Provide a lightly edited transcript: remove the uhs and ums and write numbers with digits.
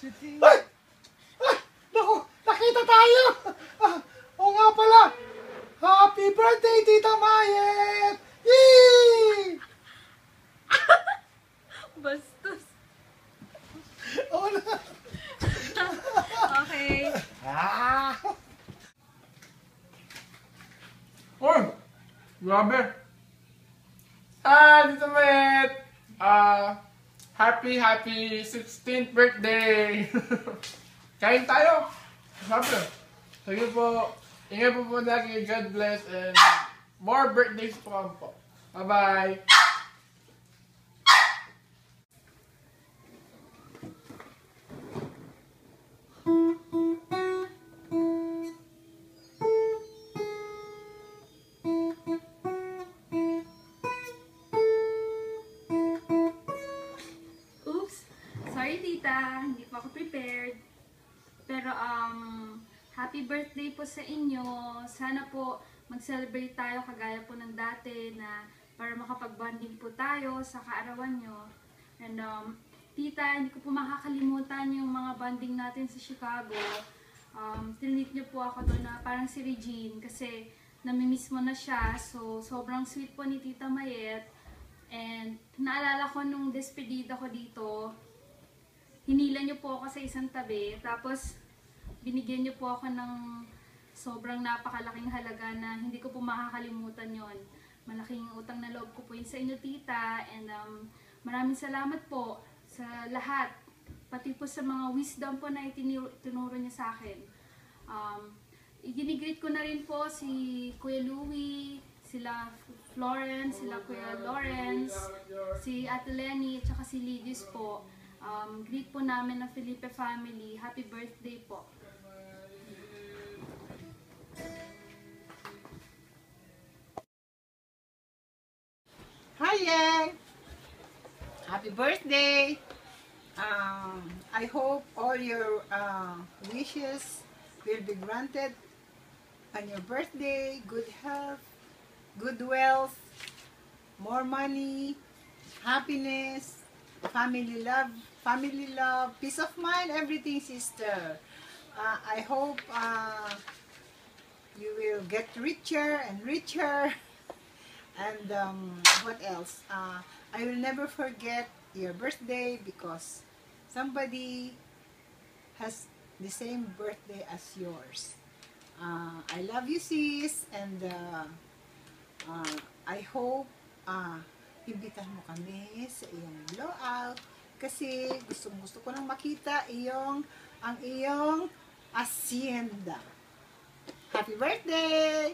Ay! Ay! Naku! Nakita tayo! Oo nga pala! Happy birthday, Tita Mayet! Yee! Bastos. Oo na! Okay. Uy! Grabe! Tita Mayet! Happy 16th birthday! Kain tayo! Sabi. Sige po. Ingat po lagi. God bless and more birthdays po. Bye-bye! Oops. Sorry, tita. Hindi po ako prepared. Pero, happy birthday po sa inyo. Sana po mag-celebrate tayo kagaya po ng dati na para makapag-bonding po tayo sa kaarawan nyo. And, tita, hindi ko po makakalimutan yung mga bonding natin sa Chicago. Trinit niyo po ako doon na parang si Regine kasi namimiss mo na siya. So, sobrang sweet po ni Tita Mayet. And, naalala ko nung despedida ko dito, hinila niyo po ako sa isang tabi. Tapos, binigyan niyo po ako ng sobrang napakalaking halaga na hindi ko po makakalimutan yon. Malaking utang na loob ko po yun sa inyo, tita. And maraming salamat po sa lahat. Pati po sa mga wisdom po na itinuro niya sa akin. Iginigreet ko na rin po si Kuya Louie, sila Florence, sila Kuya Lawrence, si Ate Lenny, at saka si Lidis po. Greet po namin ng Felipe family. Happy birthday po. Hi, Yang! Happy birthday! I hope all your wishes will be granted on your birthday. Good health, good wealth, more money, happiness, family love, peace of mind, everything, sister. I hope you will get richer and richer. And what else? I will never forget your birthday because somebody has the same birthday as yours. I love you, sis, and I hope imbitahan mo kami sa iyong blowout kasi gusto ko nang makita ang iyong hacienda. Happy birthday!